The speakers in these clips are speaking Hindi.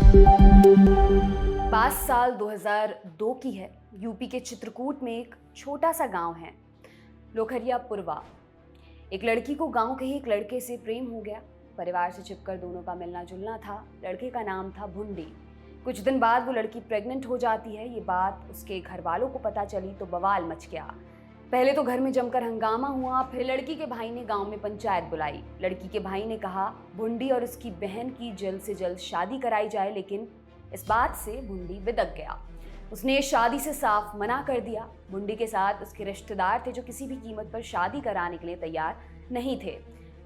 बात साल 2002 की है। यूपी के चित्रकूट में एक छोटा सा गांव है, लोखरिया पुरवा। एक लड़की को गांव के ही एक लड़के से प्रेम हो गया। परिवार से छिपकर दोनों का मिलना जुलना था। लड़के का नाम था भुंडी। कुछ दिन बाद वो लड़की प्रेग्नेंट हो जाती है। ये बात उसके घर वालों को पता चली तो बवाल मच गया। पहले तो घर में जमकर हंगामा हुआ, फिर लड़की के भाई ने गांव में पंचायत बुलाई। लड़की के भाई ने कहा भुंडी और उसकी बहन की जल्द से जल्द शादी कराई जाए, लेकिन इस बात से भुंडी बिदक गया। उसने शादी से साफ मना कर दिया। भुंडी के साथ उसके रिश्तेदार थे जो किसी भी कीमत पर शादी कराने के लिए तैयार नहीं थे।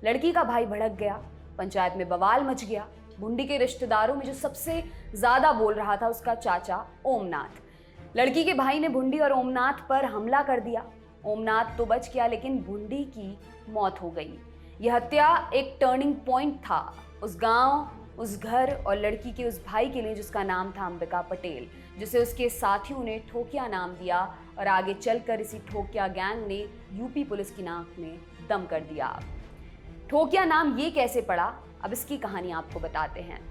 लड़की का भाई भड़क गया। पंचायत में बवाल मच गया। भुंडी के रिश्तेदारों में जो सबसे ज्यादा बोल रहा था उसका चाचा ओमनाथ। लड़की के भाई ने भुंडी और ओमनाथ पर हमला कर दिया। ओमनाथ तो बच गया, लेकिन भुंडी की मौत हो गई। यह हत्या एक टर्निंग पॉइंट था उस गांव, उस घर और लड़की के उस भाई के लिए जिसका नाम था अंबिका पटेल, जिसे उसके साथियों ने ठोकिया नाम दिया और आगे चलकर इसी ठोकिया गैंग ने यूपी पुलिस की नाक में दम कर दिया। ठोकिया नाम ये कैसे पड़ा, अब इसकी कहानी आपको बताते हैं।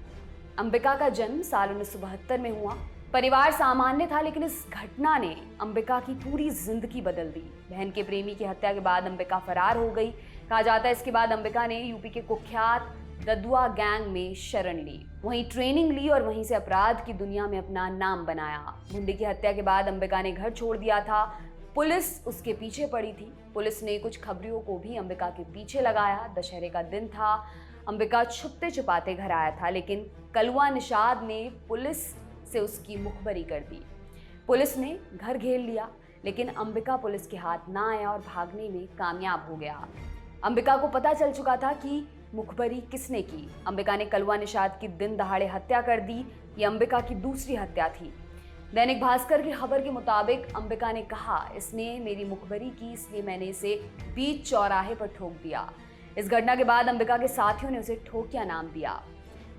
अंबिका का जन्म साल 1972 में हुआ। परिवार सामान्य था, लेकिन इस घटना ने अंबिका की पूरी जिंदगी बदल दी। बहन के प्रेमी की हत्या के बाद अंबिका फरार हो गई। कहा जाता है इसके बाद अंबिका ने यूपी के कुख्यात ददुआ गैंग में शरण ली, वहीं ट्रेनिंग ली और वहीं से अपराध की दुनिया में अपना नाम बनाया। भुंडी की हत्या के बाद अंबिका ने घर छोड़ दिया था। पुलिस उसके पीछे पड़ी थी। पुलिस ने कुछ खबरियों को भी अंबिका के पीछे लगाया। दशहरे का दिन था। अंबिका छुपते छुपाते घर आया था, लेकिन कलवा निषाद ने पुलिस से उसकी मुखबरी कर दी। पुलिस ने घर घेर लिया, लेकिन अंबिका पुलिस के हाथ ना आया और भागने में कामयाब हो गया। अंबिका को पता चल चुका था कि मुखबरी किसने की। अंबिका ने कलवा निषाद की दिन दहाड़े हत्या कर दी। ये अंबिका की दूसरी हत्या थी। दैनिक भास्कर की खबर के मुताबिक अंबिका ने कहा, इसने मेरी मुखबरी की, इसलिए मैंने इसे बीच चौराहे पर ठोक दिया। इस घटना के बाद अंबिका के साथियों ने उसे ठोकिया नाम दिया।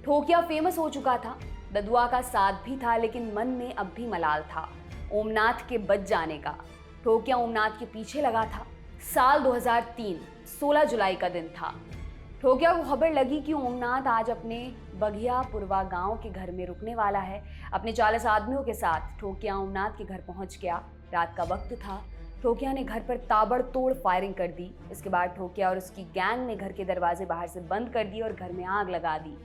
ठोकिया फेमस हो चुका था। ददुआ का साथ भी था, लेकिन मन में अब भी मलाल था ओमनाथ के बच जाने का। ठोकिया ओमनाथ के पीछे लगा था। साल 2003 16 जुलाई का दिन था। ठोकिया को खबर लगी कि ओमनाथ आज अपने बघिया पुरवा गांव के घर में रुकने वाला है। अपने 40 आदमियों के साथ ठोकिया ओमनाथ के घर पहुंच गया। रात का वक्त था। ठोकिया ने घर पर ताबड़तोड़ फायरिंग कर दी। इसके बाद ठोकिया और उसकी गैंग ने घर के दरवाजे बाहर से बंद कर दिए और घर में आग लगा दी।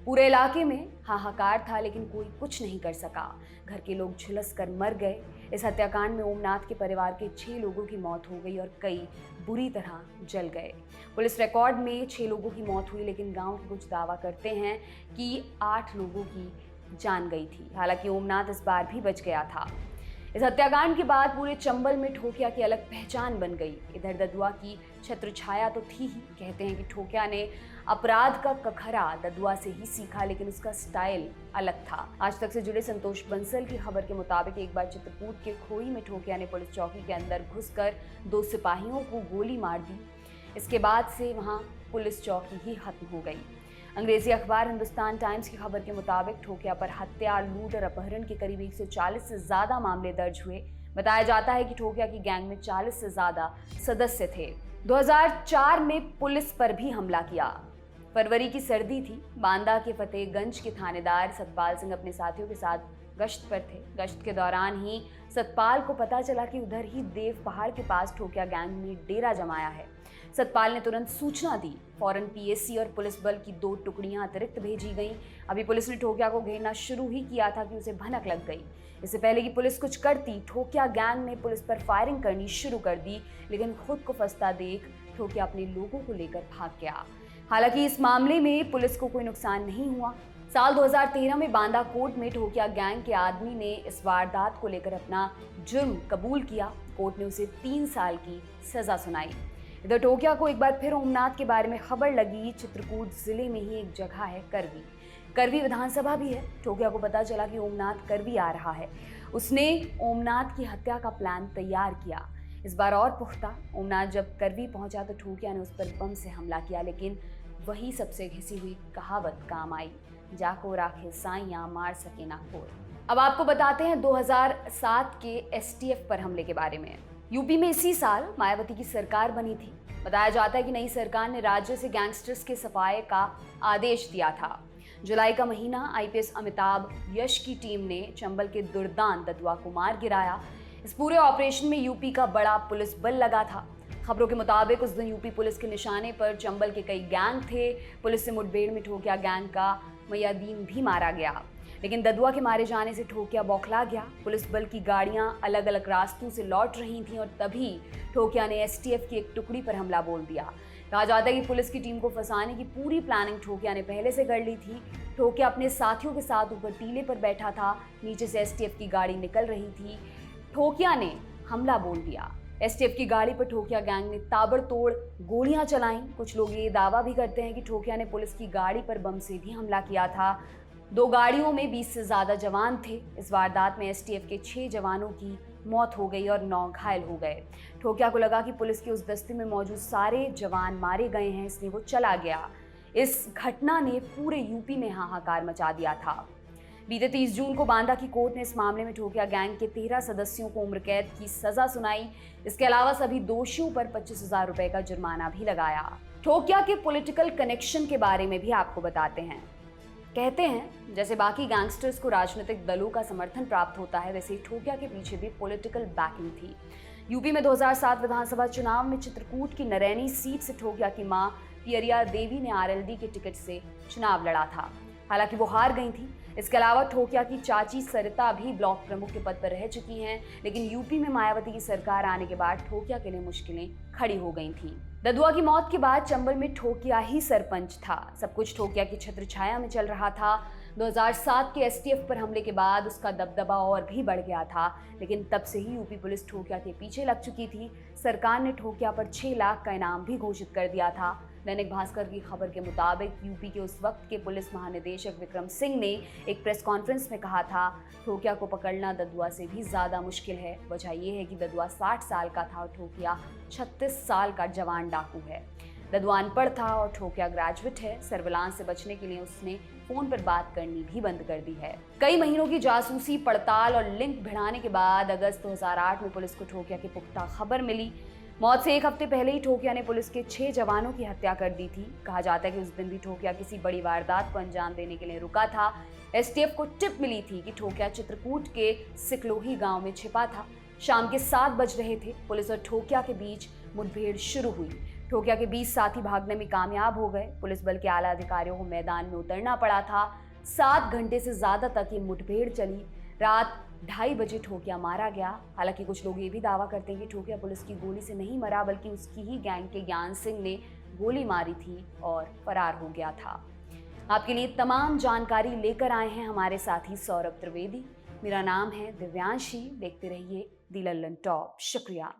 पूरे इलाके में हाहाकार था, लेकिन कोई कुछ नहीं कर सका। घर के लोग झुलस कर मर गए। इस हत्याकांड में ओमनाथ के परिवार के 6 लोगों की मौत हो गई और कई बुरी तरह जल गए। पुलिस रिकॉर्ड में 6 लोगों की मौत हुई, लेकिन गांव के कुछ दावा करते हैं कि 8 लोगों की जान गई थी। हालांकि ओमनाथ इस बार भी बच गया था। इस हत्याकांड के बाद पूरे चंबल में ठोकिया की अलग पहचान बन गई। इधर ददुआ की छत्र छाया तो थी ही। कहते हैं कि ठोकिया ने अपराध का कखरा ददुआ से ही सीखा, लेकिन उसका स्टाइल अलग था। आज तक से जुड़े संतोष बंसल की खबर के मुताबिक एक बार चित्रकूट के खोई में ठोकिया ने पुलिस चौकी के अंदर घुसकर 2 सिपाहियों को गोली मार दी। इसके बाद से वहां पुलिस चौकी ही खत्म हो गई। अंग्रेजी अखबार हिंदुस्तान टाइम्स की खबर के मुताबिक ठोकिया पर हत्या, लूट और अपहरण के करीब 140 से ज्यादा मामले दर्ज हुए। बताया जाता है कि ठोकिया की गैंग में 40 से ज्यादा सदस्य थे। 2004 में पुलिस पर भी हमला किया। फरवरी की सर्दी थी। बांदा के फतेहगंज के थानेदार सतपाल सिंह अपने साथियों के साथ गश्त पर थे। गश्त के दौरान ही सतपाल को पता चला कि उधर ही देव पहाड़ के पास ठोकिया गैंग ने डेरा जमाया है। सतपाल ने तुरंत सूचना दी। फौरन पीएसी और पुलिस बल की 2 टुकड़ियां अतिरिक्त भेजी गईं। अभी पुलिस ने ठोकिया को घेरना शुरू ही किया था कि उसे भनक लग गई। इससे पहले कि पुलिस कुछ करती, ठोकिया गैंग ने पुलिस पर फायरिंग करनी शुरू कर दी, लेकिन खुद को फंसता देख ठोकिया अपने लोगों को लेकर भाग गया। हालांकि इस मामले में पुलिस को कोई नुकसान नहीं हुआ। साल 2013 में बांदा कोर्ट में ठोकिया गैंग के आदमी ने इस वारदात को लेकर अपना जुर्म कबूल किया। कोर्ट ने उसे 3 साल की सजा सुनाई। इधर ठोकिया को एक बार फिर ओमनाथ के बारे में खबर लगी। चित्रकूट जिले में ही एक जगह है करवी विधानसभा भी है। ठोकिया को पता चला कि ओमनाथ करवी आ रहा है। उसने ओमनाथ की हत्या का प्लान तैयार किया। इस बार और पुख्ता। ओमनाथ जब करवी पहुंचा तो ठोकिया ने उस पर बम से हमला किया, लेकिन वही सबसे घिसी हुई कहावत काम आई, जाको राखे साइयां मार सके ना कोई। अब आपको बताते हैं 2007 के एसटीएफ पर हमले के बारे में। यूपी में इसी साल मायावती की सरकार बनी थी। बताया जाता है कि नई सरकार ने राज्य से गैंगस्टर्स के सफाये का आदेश दिया था। जुलाई का महीना, आईपीएस अमिताभ यश की टीम ने चंबल के दुर्दांत ददुआ को मार गिराया। इस पूरे ऑपरेशन में यूपी का बड़ा पुलिस बल लगा था। खबरों के मुताबिक उस दिन यूपी पुलिस के निशाने पर चंबल के कई गैंग थे। पुलिस से मुठभेड़ में ठोकिया गैंग का मयादीन भी मारा गया, लेकिन ददुआ के मारे जाने से ठोकिया बौखला गया। पुलिस बल की गाड़ियां अलग अलग रास्तों से लौट रही थीं और तभी ठोकिया ने एसटीएफ की एक टुकड़ी पर हमला बोल दिया। कहा जाता है कि पुलिस की टीम को फंसाने की पूरी प्लानिंग ठोकिया ने पहले से कर ली थी। ठोकिया अपने साथियों के साथ ऊपर टीले पर बैठा था। नीचे से एसटीएफ की गाड़ी निकल रही थी। ठोकिया ने हमला बोल दिया। एसटीएफ की गाड़ी पर ठोकिया गैंग ने ताबड़तोड़ गोलियां चलाईं। कुछ लोग ये दावा भी करते हैं कि ठोकिया ने पुलिस की गाड़ी पर बम से भी हमला किया था। 2 गाड़ियों में 20 से ज्यादा जवान थे। इस वारदात में एसटीएफ के 6 जवानों की मौत हो गई और 9 घायल हो गए। ठोकिया को लगा कि पुलिस के उस दस्ते में मौजूद सारे जवान मारे गए हैं, इसलिए वो चला गया। इस घटना ने पूरे यूपी में हाहाकार मचा दिया था। बीते 30 जून को बांदा की कोर्ट ने इस मामले में ठोकिया गैंग के 13 सदस्यों को उम्र कैद की सजा सुनाई। इसके अलावा सभी दोषियों पर 25,000 रुपए का जुर्माना भी लगाया। ठोकिया के पॉलिटिकल कनेक्शन के बारे में भी आपको बताते हैं। कहते हैं जैसे बाकी गैंगस्टर्स को राजनीतिक दलों का समर्थन प्राप्त होता है, वैसे ही ठोकिया के पीछे भी पॉलिटिकल बैकिंग थी। यूपी में 2007 विधानसभा चुनाव में चित्रकूट की नरैनी सीट से ठोकिया की मां पियरिया देवी ने आरएलडी के टिकट से चुनाव लड़ा था। हालांकि वो हार गई थी। इसके अलावा ठोकिया की चाची सरिता भी ब्लॉक प्रमुख के पद पर रह चुकी हैं, लेकिन यूपी में मायावती की सरकार आने के बाद ठोकिया के लिए मुश्किलें खड़ी हो गई थीं। ददुआ की मौत के बाद चंबल में ठोकिया ही सरपंच था। सब कुछ ठोकिया की छत्रछाया में चल रहा था। 2007 के एसटीएफ पर हमले के बाद उसका दबदबा और भी बढ़ गया था, लेकिन तब से ही यूपी पुलिस ठोकिया के पीछे लग चुकी थी। सरकार ने ठोकिया पर 6 लाख का इनाम भी घोषित कर दिया था। दैनिक भास्कर की खबर के मुताबिक यूपी के उस वक्त के पुलिस महानिदेशक विक्रम सिंह ने एक प्रेस कॉन्फ्रेंस में कहा था, ठोकिया को पकड़ना ददुआ से भी ज़्यादा मुश्किल है। वजह यह है कि ददुआ 60 साल का था और ठोकिया 36 साल का जवान डाकू है। ददुआ अनपढ़ था और ठोकिया ग्रेजुएट है। सर्विलांस से बचने के लिए उसने फोन पर बात करनी भी बंद कर दी है। कई महीनों की जासूसी पड़ताल और लिंक भिड़ाने के बाद अगस्त 2008 में पुलिस को ठोकिया की पुख्ता खबर मिली। मौत से 1 हफ्ते पहले ही ठोकिया ने पुलिस के 6 जवानों की हत्या कर दी थी। कहा जाता है कि उस दिन भी ठोकिया किसी बड़ी वारदात को अंजाम देने के लिए रुका था। एसटीएफ को टिप मिली थी कि ठोकिया चित्रकूट के सिकलोही गांव में छिपा था। शाम के 7 बज रहे थे। पुलिस और ठोकिया के बीच मुठभेड़ शुरू हुई। ठोकिया के 20 साथी भागने में कामयाब हो गए। पुलिस बल के आला अधिकारियों को मैदान में उतरना पड़ा था। 7 घंटे से ज्यादा तक ये मुठभेड़ चली। रात 2:30 बजे ठोकिया मारा गया। हालांकि कुछ लोग ये भी दावा करते हैं कि ठोकिया पुलिस की गोली से नहीं मरा, बल्कि उसकी ही गैंग के ज्ञान सिंह ने गोली मारी थी और फरार हो गया था। आपके लिए तमाम जानकारी लेकर आए हैं हमारे साथी सौरभ त्रिवेदी। मेरा नाम है दिव्यांशी। देखते रहिए दी लल्लन टॉप। शुक्रिया।